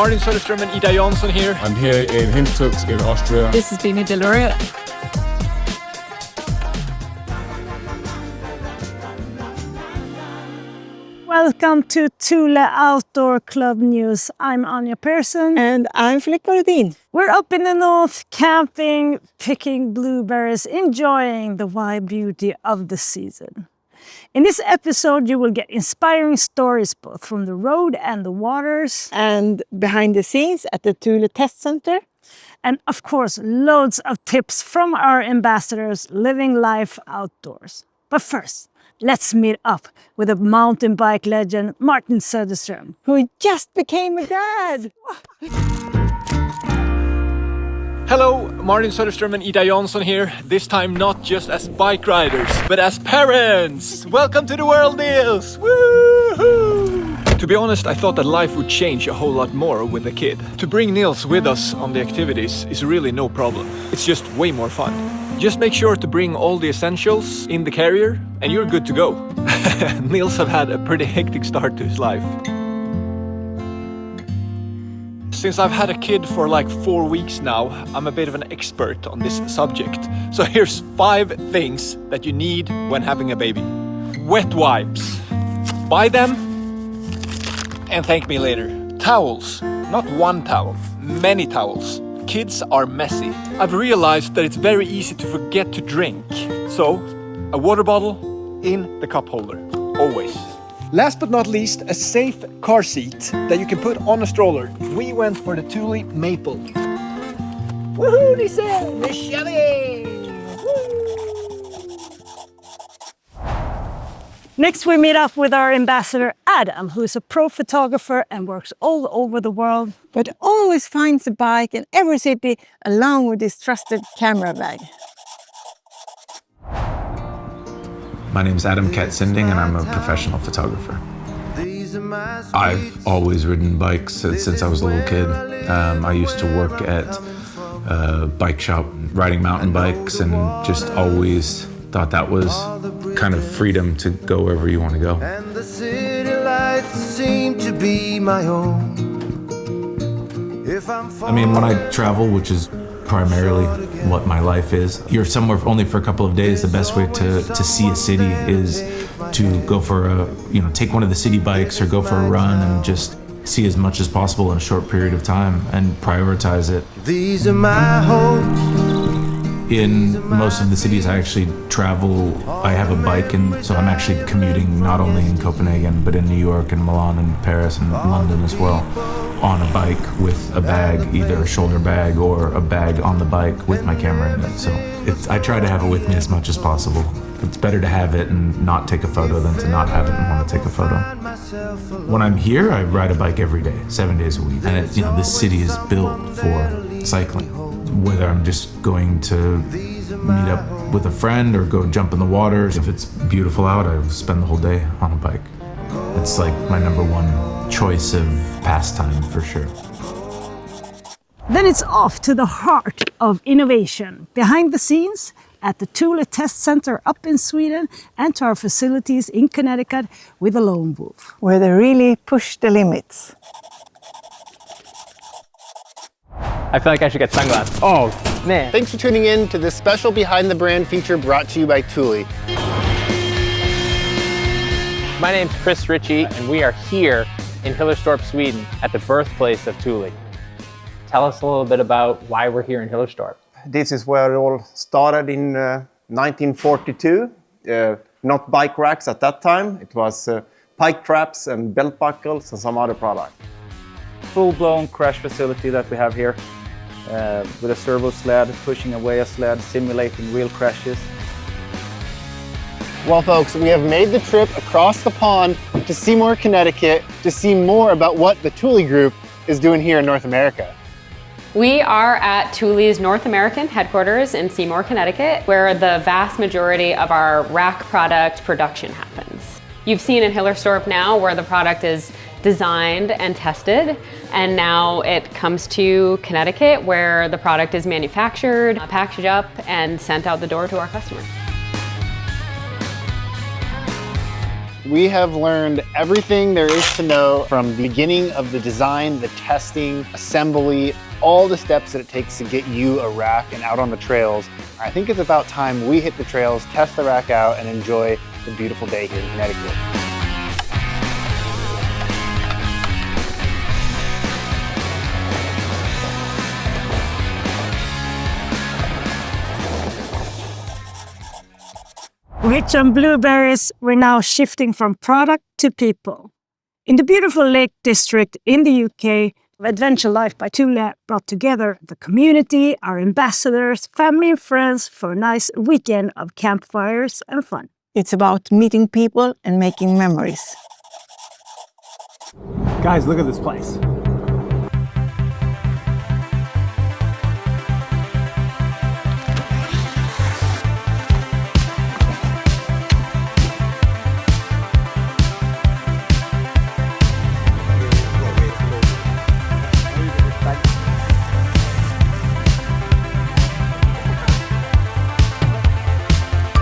Martin Söderström and Anja Pärson here. I'm here in Hintertux in Austria. This is Beanie De Le Rue. Welcome to Thule Outdoor Club News. I'm Anja Pärson. And I'm Filippa Rådin. We're up in the north, camping, picking blueberries, enjoying the wild beauty of the season. In this episode, you will get inspiring stories both from the road and the waters. And behind the scenes at the Thule Test Center. And of course, loads of tips from our ambassadors living life outdoors. But first, let's meet up with a mountain bike legend, Martin Söderström, who just became a dad. Hello, Martin Söderström and Anja Pärson here. This time not just as bike riders, but as parents. Welcome to the world, Niels! Woohoo! To be honest, I thought that life would change a whole lot more with a kid. To bring Niels with us on the activities is really no problem. It's just way more fun. Just make sure to bring all the essentials in the carrier and you're good to go. Niels have had a pretty hectic start to his life. Since I've had a kid for like 4 weeks now, I'm a bit of an expert on this subject. So here's 5 things that you need when having a baby. Wet wipes. Buy them and thank me later. Towels. Not one towel, many towels. Kids are messy. I've realized that it's very easy to forget to drink. So, a water bottle in the cup holder, always. Last but not least, a safe car seat that you can put on a stroller. We went for the Thule Maple. Woohoo, Lisa! Next, we meet up with our ambassador, Adam, who is a pro photographer and works all over the world. But always finds a bike in every city along with his trusted camera bag. My name's Adam Katzending and I'm a professional photographer. I've always ridden bikes since I was a little kid. I used to work at a bike shop riding mountain bikes and just always thought that was kind of freedom to go wherever you want to go. And the city lights seem to be my own. I mean, when I travel, which is primarily what my life is, you're somewhere only for a couple of days. The best way to see a city is to go for take one of the city bikes or go for a run and just see as much as possible in a short period of time and prioritize it. These are my hopes. In most of the cities I actually travel, I have a bike, and so I'm actually commuting not only in Copenhagen, but in New York and Milan and Paris and London as well, on a bike with a bag, either a shoulder bag or a bag on the bike with my camera in it. So I try to have it with me as much as possible. It's better to have it and not take a photo than to not have it and want to take a photo. When I'm here, I ride a bike every day, 7 days a week. And this city is built for cycling. Whether I'm just going to meet up with a friend or go jump in the water. If it's beautiful out, I spend the whole day on a bike. It's like my number one choice of pastime for sure. Then it's off to the heart of innovation, behind the scenes at the Thule Test Center up in Sweden and to our facilities in Connecticut with the Loam Wolf, where they really push the limits. I feel like I should get sunglasses. Oh, man. Thanks for tuning in to this special Behind the Brand feature brought to you by Thule. My name's Chris Ritchie, and we are here in Hillerstorp, Sweden, at the birthplace of Thule. Tell us a little bit about why we're here in Hillerstorp. This is where it all started in 1942. Not bike racks at that time. It was pike traps and belt buckles and some other product. Full-blown crash facility that we have here. With a servo sled, pushing away a sled, simulating real crashes. Well, folks, we have made the trip across the pond to Seymour, Connecticut, to see more about what the Thule Group is doing here in North America. We are at Thule's North American headquarters in Seymour, Connecticut, where the vast majority of our rack product production happens. You've seen in Hillerstorp now where the product is designed and tested, and now it comes to Connecticut where the product is manufactured, packaged up, and sent out the door to our customers. We have learned everything there is to know from the beginning of the design, the testing, assembly, all the steps that it takes to get you a rack and out on the trails. I think it's about time we hit the trails, test the rack out, and enjoy the beautiful day here in Connecticut. Rich on blueberries, we're now shifting from product to people. In the beautiful Lake District in the UK, Adventure Life by Thule brought together the community, our ambassadors, family and friends for a nice weekend of campfires and fun. It's about meeting people and making memories. Guys, look at this place.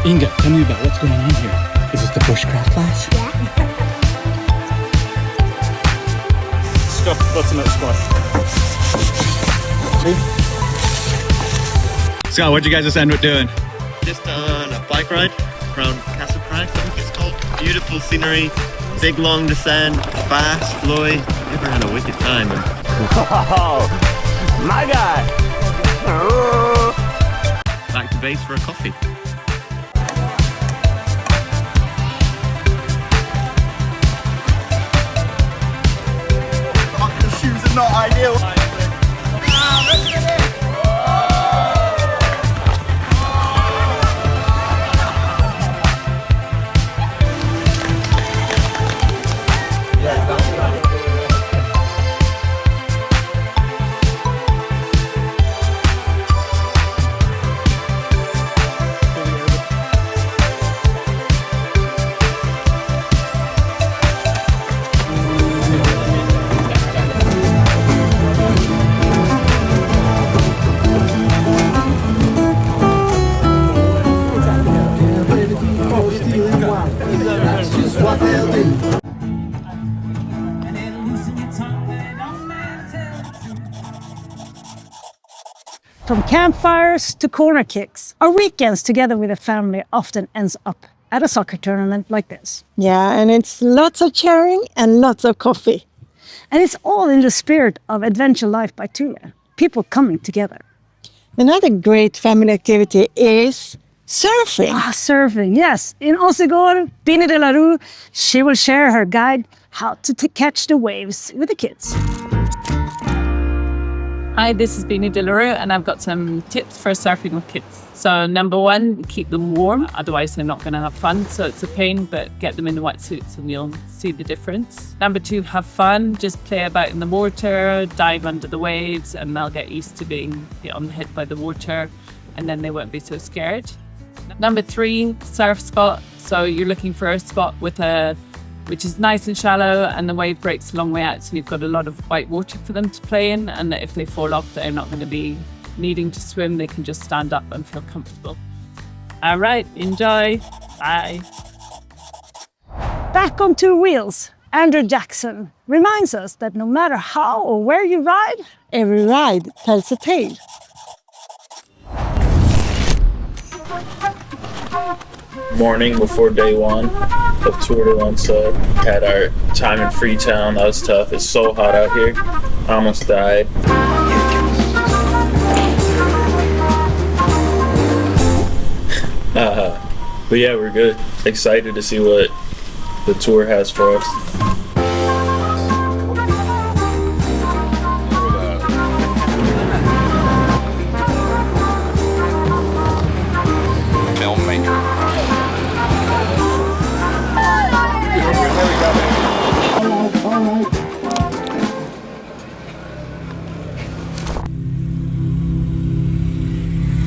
Inga, tell me about what's going on here. Is this the bushcraft class? Yeah. Stuffed butternut squash. Scott, what'd you guys just end up doing? Just on a bike ride around Kasete, I think it's called. Beautiful scenery, big long descent, fast, flowy. Never had a wicked time. Oh, my guy! Back to base for a coffee. Shoes are not ideal. From campfires to corner kicks, our weekends together with the family often ends up at a soccer tournament like this. Yeah, and it's lots of cheering and lots of coffee. And it's all in the spirit of Adventure Life by Thule, people coming together. Another great family activity is surfing. Surfing, yes. In Osegor, Beanie De La Rue, she will share her guide how to catch the waves with the kids. Hi, this is Beanie De Le Rue, and I've got some tips for surfing with kids. So number one, keep them warm, otherwise they're not going to have fun. So it's a pain, but get them in the wetsuits and you'll see the difference. Number two, have fun. Just play about in the water, dive under the waves, and they'll get used to being hit by the water, and then they won't be so scared. Number three, surf spot. So you're looking for a spot which is nice and shallow, and the wave breaks a long way out, so you've got a lot of white water for them to play in, and if they fall off, they're not going to be needing to swim. They can just stand up and feel comfortable. All right, enjoy. Bye. Back on two wheels, Andrew Jackson reminds us that no matter how or where you ride, every ride tells a tale. Morning before day one of Tour de Lanza. Had our time in Freetown. That was tough. It's so hot out here. I almost died. But yeah, we're good. Excited to see what the tour has for us.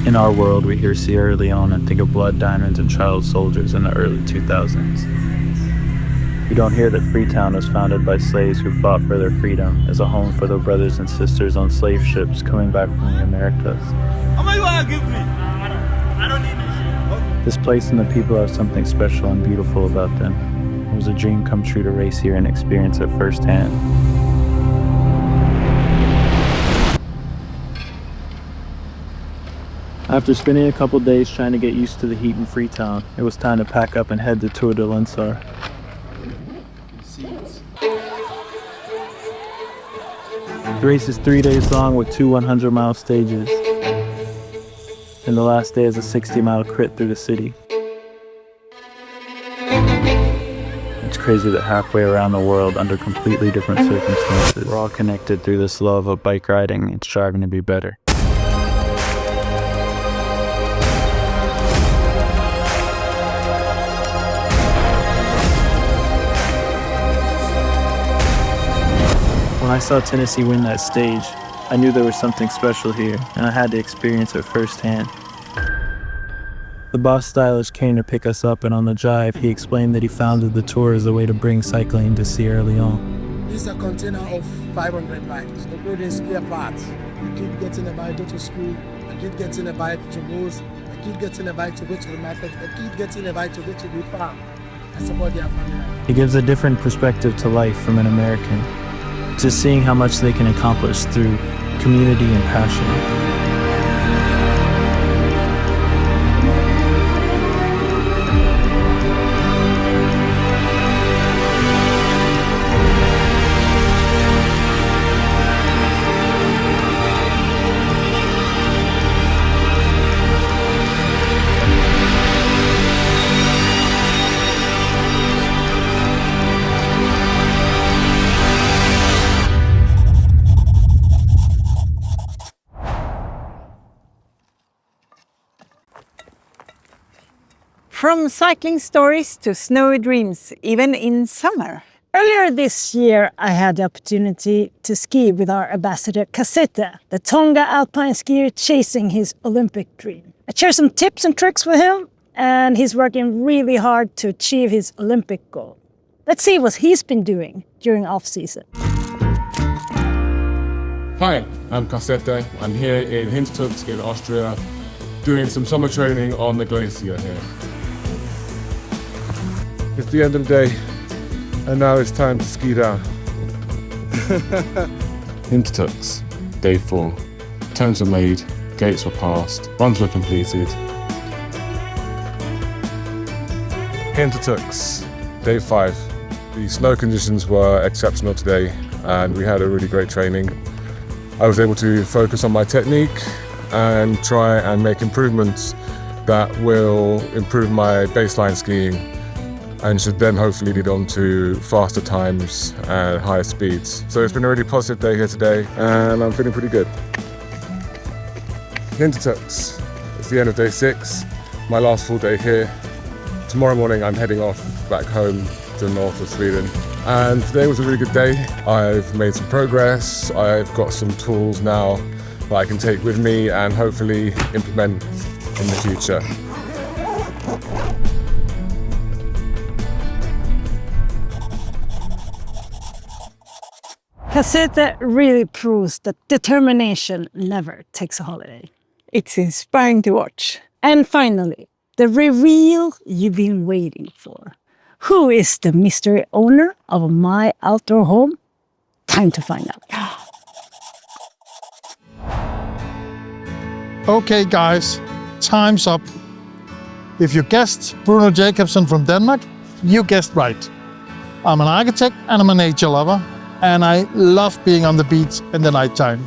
In our world, we hear Sierra Leone and think of blood diamonds and child soldiers in the early 2000s. We don't hear that Freetown was founded by slaves who fought for their freedom as a home for their brothers and sisters on slave ships coming back from the Americas. How much you want to give me? I don't need this shit. This place and the people have something special and beautiful about them. It was a dream come true to race here and experience it firsthand. After spending a couple days trying to get used to the heat in Freetown, it was time to pack up and head to Tour de l'Ensar. The race is 3 days long with 2 100-mile stages, and the last day is a 60-mile crit through the city. It's crazy that halfway around the world, under completely different circumstances, we're all connected through this love of bike riding and striving to be better. When I saw Tennessee win that stage, I knew there was something special here, and I had to experience it firsthand. The boss stylist came to pick us up, and on the drive, he explained that he founded the tour as a way to bring cycling to Sierra Leone. This is a container of 500 bikes, including spare parts. A kid getting a bike to go to school, a kid getting a bike to Rose, a kid getting a bike to go to the market, a kid getting a bike to go to the farm. I support their family. He gives a different perspective to life from an American, to seeing how much they can accomplish through community and passion. From cycling stories to snowy dreams, even in summer. Earlier this year, I had the opportunity to ski with our ambassador Kasete, the Tonga alpine skier chasing his Olympic dream. I shared some tips and tricks with him, and he's working really hard to achieve his Olympic goal. Let's see what he's been doing during off-season. Hi, I'm Kasete. I'm here in Hintertux in Austria, doing some summer training on the glacier here. It's the end of the day, and now it's time to ski down. Hintertux, day 4. Turns were made, gates were passed, runs were completed. Hintertux, day 5. The snow conditions were exceptional today, and we had a really great training. I was able to focus on my technique and try and make improvements that will improve my baseline skiing and should then hopefully lead on to faster times and higher speeds. So it's been a really positive day here today, and I'm feeling pretty good. Hintertux, it's the end of day 6, my last full day here. Tomorrow morning I'm heading off back home to the north of Sweden. And today was a really good day. I've made some progress, I've got some tools now that I can take with me and hopefully implement in the future. Kasete really proves that determination never takes a holiday. It's inspiring to watch. And finally, the reveal you've been waiting for. Who is the mystery owner of my outdoor home? Time to find out. Okay guys, time's up. If you guessed Bruno Jacobsen from Denmark, you guessed right. I'm an architect and I'm a nature lover, and I love being on the beach in the nighttime.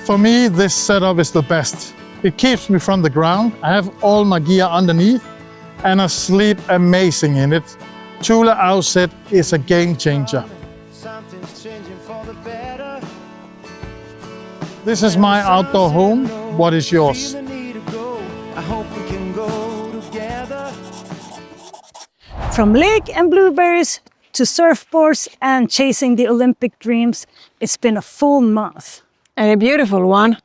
For me, this setup is the best. It keeps me from the ground. I have all my gear underneath, and I sleep amazing in it. Thule Outset is a game changer. This is my outdoor home. What is yours? From lake and blueberries to surfboards and chasing the Olympic dreams, it's been a full month. And a beautiful one.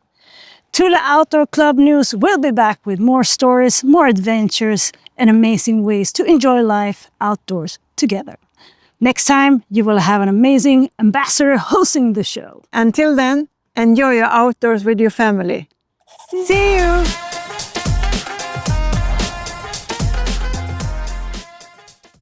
Thule Outdoor Club News will be back with more stories, more adventures, and amazing ways to enjoy life outdoors together. Next time, you will have an amazing ambassador hosting the show. Until then, enjoy your outdoors with your family. See you!